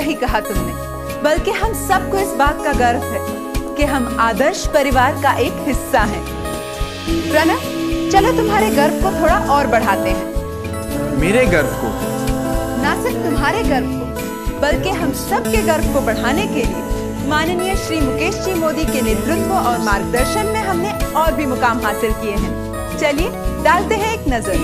सही कहा तुमने, बल्कि हम सबको इस बात का गर्व है कि हम आदर्श परिवार का एक हिस्सा हैं। प्रणव, चलो तुम्हारे गर्व को थोड़ा और बढ़ाते हैं। मेरे गर्व को? ना सिर्फ तुम्हारे गर्व को, बल्कि हम सब के गर्व को बढ़ाने के लिए माननीय श्री मुकेश जी मोदी के नेतृत्व और मार्गदर्शन में हमने और भी मुकाम हासिल किए हैं। चलिए डालते हैं एक नजर।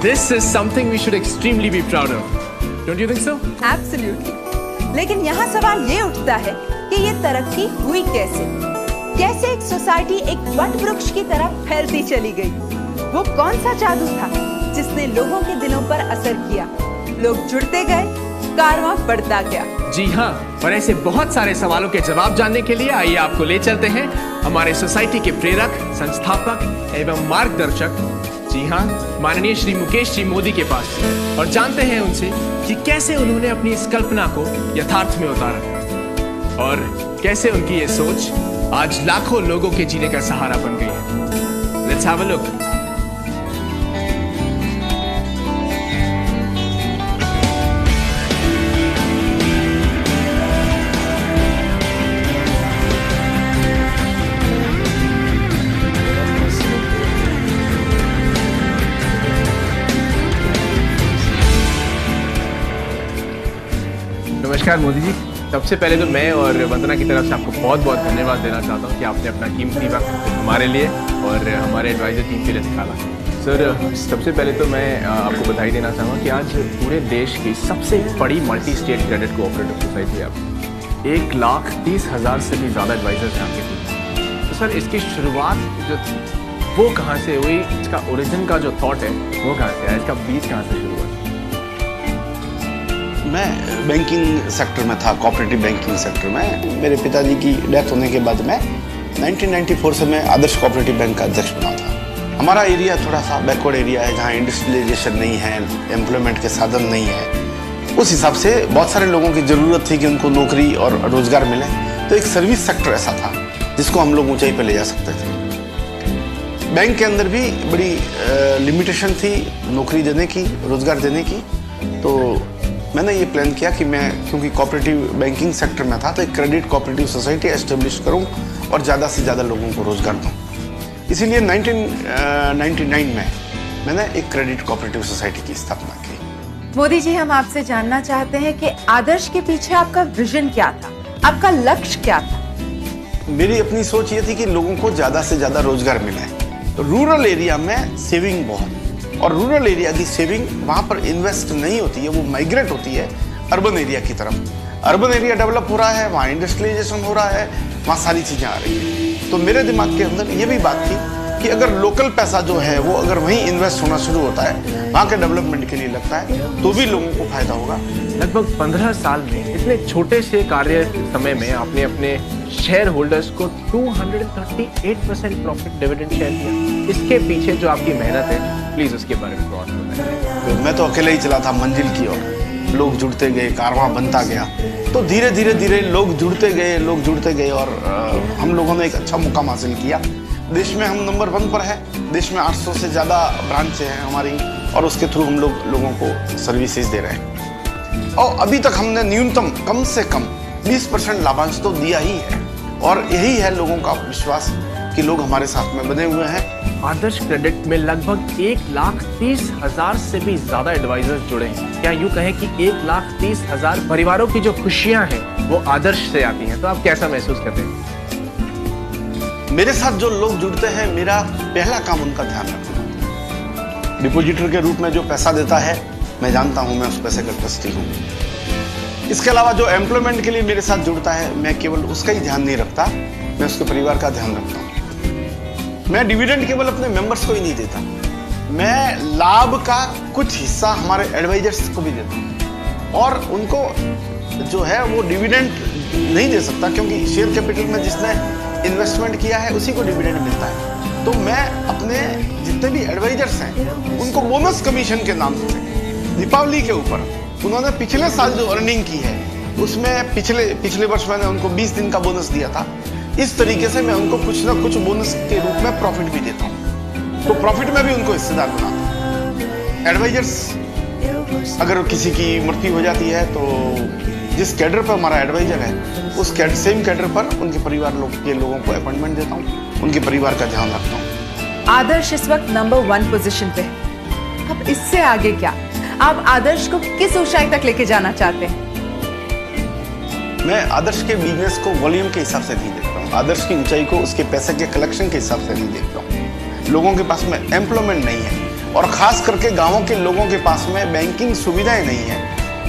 This is something we should extremely be proud of. Don't you think so? Absolutely. लेकिन यहाँ सवाल ये उठता है कि ये तरक्की हुई कैसे? कैसे एक सोसाइटी एक वट वृक्ष की तरह फैलती चली गई? वो कौन सा जादू था जिसने लोगों के दिलों पर असर किया? लोग जुड़ते गए, कारवां बढ़ता गया। जी हाँ, और ऐसे बहुत सारे सवालों के जवाब जानने के लिए आइए आपको ले चलते हैं हमारे सोसाइटी के प्रेरक, संस्थापक एवं मार्गदर्शक, जी हाँ, माननीय श्री मुकेश जी मोदी के पास, और जानते हैं उनसे कि कैसे उन्होंने अपनी इस कल्पना को यथार्थ में उतारा और कैसे उनकी ये सोच आज लाखों लोगों के जीने का सहारा बन गई है। Let's have a look. नमस्कार मोदी जी। सबसे पहले तो मैं और वंदना की तरफ से आपको बहुत बहुत धन्यवाद देना चाहता हूँ कि आपने अपना कीमती वक्त हमारे लिए और हमारे एडवाइजर टीम के लिए निकाला। सर, सबसे पहले तो मैं आपको बधाई देना चाहूँगा कि आज पूरे देश की सबसे बड़ी multi state credit cooperative society है आप। 1,30,000 से भी ज़्यादा एडवाइजर्स हैं आपके पास। तो सर, इसकी शुरुआत जो वो कहाँ से हुई, इसका ओरिजिन का जो थॉट है वो कहाँ से आया, इसका बीज कहाँ से शुरू हुआ? मैं बैंकिंग सेक्टर में था, कोऑपरेटिव बैंकिंग सेक्टर में। मेरे पिताजी की डेथ होने के बाद में 1994 से मैं आदर्श कोऑपरेटिव बैंक का अध्यक्ष बना था। हमारा एरिया थोड़ा सा बैकवर्ड एरिया है, जहाँ इंडस्ट्रियलाइजेशन नहीं है, एम्प्लॉयमेंट के साधन नहीं है। उस हिसाब से बहुत सारे लोगों की ज़रूरत थी कि उनको नौकरी और रोज़गार मिले। तो एक सर्विस सेक्टर ऐसा था जिसको हम लोग ऊँचाई पर ले जा सकते थे। बैंक के अंदर भी बड़ी लिमिटेशन थी नौकरी देने की, रोज़गार देने की। तो मैंने ये प्लान किया कि मैं, क्योंकि कोऑपरेटिव बैंकिंग सेक्टर में था, तो एक क्रेडिट कोऑपरेटिव सोसाइटी एस्टेब्लिश करूं और ज़्यादा से ज़्यादा लोगों को रोज़गार दूं। इसीलिए 1999 में मैंने एक क्रेडिट कोऑपरेटिव सोसाइटी की स्थापना की। मोदी जी, हम आपसे जानना चाहते हैं कि आदर्श के पीछे आपका विजन क्या था, आपका लक्ष्य क्या था? मेरी अपनी सोच ये थी कि लोगों को ज़्यादा से ज़्यादा रोज़गार मिले। तो रूरल एरिया में सेविंग बहुत, और रूरल एरिया की सेविंग वहाँ पर इन्वेस्ट नहीं होती है, वो माइग्रेट होती है अर्बन एरिया की तरफ। अर्बन एरिया डेवलप हो रहा है, वहाँ इंडस्ट्रियलाइजेशन हो रहा है, वहाँ सारी चीज़ें आ रही हैं। तो मेरे दिमाग के अंदर ये भी बात थी कि अगर लोकल पैसा जो है वो अगर वहीं इन्वेस्ट होना शुरू होता है, वहाँ के डेवलपमेंट के लिए लगता है, तो भी लोगों को फायदा होगा। लगभग 15 साल में इतने छोटे से कार्य समय में आपने अपने शेयर होल्डर्स को 238% प्रॉफिट डिविडेंड शेयर दिया। इसके पीछे जो आपकी मेहनत है, प्लीज उसके बारे में और बताएं। मैं तो अकेले ही चला था मंजिल की ओर, लोग जुड़ते गए, कारवां बनता गया। तो धीरे धीरे लोग जुड़ते गए और हम लोगों ने एक अच्छा मुकाम हासिल किया। देश में हम नंबर 1 पर है। देश में 800 से ज़्यादा ब्रांचें हैं हमारी, और उसके थ्रू हम लोगों को सर्विसेज दे रहे हैं। और अभी तक हमने न्यूनतम कम से कम 20% लाभांश तो दिया ही है, और यही है लोगों का विश्वास कि लोग हमारे साथ में बने हुए हैं। आदर्श क्रेडिट में लगभग 1,30,000 से भी ज्यादा एडवाइजर्स जुड़े हैं। क्या यूँ कहें कि 1,30,000 परिवारों की जो खुशियां हैं वो आदर्श से आती हैं? तो आप कैसा महसूस करते हैं? मेरे साथ जो लोग जुड़ते हैं, मेरा पहला काम उनका ध्यान रखना। डिपॉजिटर के रूप में जो पैसा देता है, मैं जानता हूं मैं उस पैसे का ट्रस्टी हूं। इसके अलावा जो एम्प्लॉयमेंट के लिए मेरे साथ जुड़ता है, मैं केवल उसका ही ध्यान नहीं रखता, मैं उसके परिवार का ध्यान रखता हूं। मैं डिविडेंड केवल अपने मेंबर्स को ही नहीं देता, मैं लाभ का कुछ हिस्सा हमारे एडवाइजर्स को भी देता हूं। और उनको जो है वो डिविडेंड नहीं दे सकता, क्योंकि शेयर कैपिटल में जिसने इन्वेस्टमेंट किया है उसी को डिविडेंड मिलता है। तो मैं अपने जितने भी एडवाइजर्स हैं उनको बोनस कमीशन के नाम से दीपावली के ऊपर उन्होंने पिछले साल जो अर्निंग की है उसमें पिछले वर्ष मैंने उनको 20 दिन का बोनस दिया था। इस तरीके से मैं उनको कुछ ना कुछ बोनस के रूप में प्रॉफिट भी देता हूँ, तो प्रॉफिट में भी उनको हिस्सेदार बनाता हूँ। एडवाइजर्स अगर किसी की मृत्यु हो जाती है तो जिस कैडर पर हमारा एडवाइजर है उस सेम कैडर पर उनके परिवार के लोगों को अपॉइंटमेंट देता हूँ, उनके परिवार का ध्यान रखता हूँ। आदर्श इस वक्त नंबर 1 पोजीशन पे है। अब इससे आगे क्या? आप आदर्श को किस ऊंचाई तक लेके जाना चाहते हैं? मैं आदर्श के बिजनेस को वॉल्यूम के हिसाब से नहीं देखता हूँ, आदर्श की ऊंचाई को उसके पैसे के कलेक्शन के हिसाब से नहीं देखता हूँ। लोगों के पास में एम्प्लॉयमेंट नहीं है और खास करके गांवों के लोगों के पास में बैंकिंग सुविधाएं नहीं है।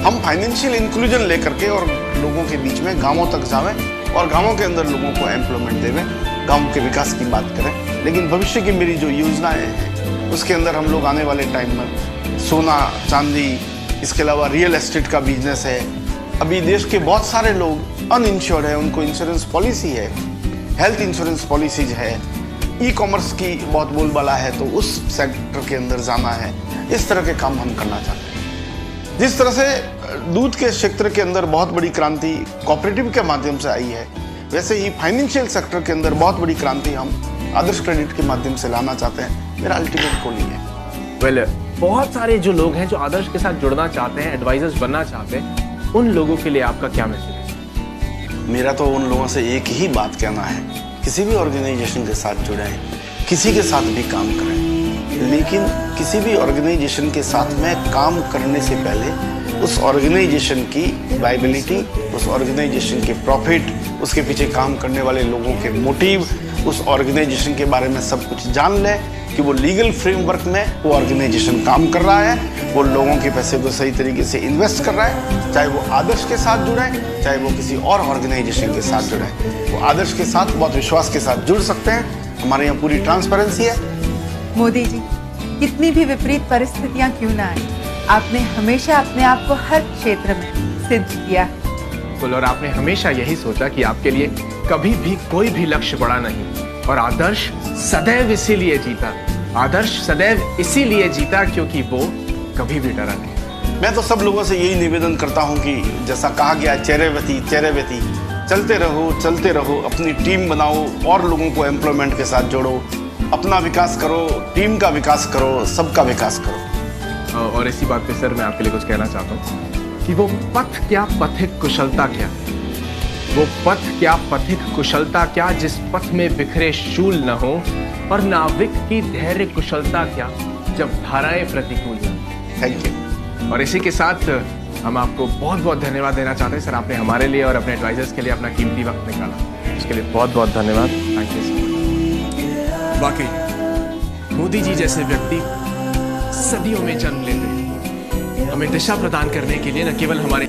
हम फाइनेंशियल इंक्लूजन लेकर के और लोगों के बीच में गांवों तक जावें और गांवों के अंदर लोगों को एम्प्लॉयमेंट देवें, गांव के विकास की बात करें। लेकिन भविष्य की मेरी जो योजनाएं हैं उसके अंदर हम लोग आने वाले टाइम में सोना चांदी, इसके अलावा रियल एस्टेट का बिजनेस है। अभी देश के बहुत सारे लोग अनइंश्योर्ड है, उनको इंश्योरेंस पॉलिसी है, हेल्थ इंश्योरेंस पॉलिसीज है, ई कॉमर्स की बहुत बोलबाला है, तो उस सेक्टर के अंदर जाना है। इस तरह के काम हम करना चाहते हैं। जिस तरह से दूध के क्षेत्र के अंदर बहुत बड़ी क्रांति कोऑपरेटिव के माध्यम से आई है, वैसे ही फाइनेंशियल सेक्टर के अंदर बहुत बड़ी क्रांति हम आदर्श क्रेडिट के माध्यम से लाना चाहते हैं। मेरा अल्टीमेट गोल ये है। वेल, बहुत सारे जो लोग हैं जो आदर्श के साथ जुड़ना चाहते हैं, एडवाइजर्स बनना चाहते हैं, उन लोगों के लिए आपका क्या मैसेज है? मेरा तो उन लोगों से एक ही बात कहना है, किसी भी ऑर्गेनाइजेशन के साथ जुड़े, किसी के साथ भी काम करें, लेकिन किसी भी ऑर्गेनाइजेशन के साथ में काम करने से पहले उस ऑर्गेनाइजेशन की वायबिलिटी, उस ऑर्गेनाइजेशन के प्रॉफिट, उसके पीछे काम करने वाले लोगों के मोटिव, उस ऑर्गेनाइजेशन के बारे में सब कुछ जान ले कि वो लीगल फ्रेमवर्क में वो ऑर्गेनाइजेशन काम कर रहा है, वो लोगों के पैसे को सही तरीके से इन्वेस्ट कर रहा है, चाहे वो आदर्श के साथ जुड़े, चाहे वो किसी और ऑर्गेनाइजेशन के साथ जुड़े। वो आदर्श के साथ बहुत विश्वास के साथ जुड़ सकते हैं। हमारे यहाँ पूरी ट्रांसपेरेंसी है। मोदी जी, कितनी भी विपरीत परिस्थितियां क्यों ना आए, आपने हमेशा अपने आप को हर क्षेत्र में सिद्ध किया। और आपने हमेशा यही सोचा कि आपके लिए कभी भी कोई भी लक्ष्य बड़ा नहीं, और आदर्श सदैव इसीलिए जीता। आदर्श सदैव इसीलिए जीता क्योंकि वो कभी भी डरा नहीं। मैं तो सब लोगों से यही निवेदन करता हूं कि जैसा कहा गया, चेरेवती चलते रहो, अपनी टीम बनाओ और लोगों को एम्प्लॉयमेंट के साथ जोड़ो, अपना विकास करो, टीम का विकास करो, सबका विकास करो। और इसी बात पे सर मैं आपके लिए कुछ कहना चाहता हूँ कि वो पथ क्या, पथिक कुशलता क्या, वो पथ क्या, पथिक कुशलता क्या, जिस पथ में बिखरे शूल न हो, और नाविक की धैर्य कुशलता क्या, जब धाराएं प्रतिकूल न। Thank you. और इसी के साथ हम आपको बहुत बहुत धन्यवाद देना चाहते हैं सर। आपने हमारे लिए और अपने एडवाइजर्स के लिए अपना कीमती वक्त निकाला, उसके लिए बहुत बहुत धन्यवाद। Thank you so much. वाकई मोदी जी जैसे व्यक्ति सदियों में जन्म लेते हैं, हमें दिशा प्रदान करने के लिए न केवल हमारे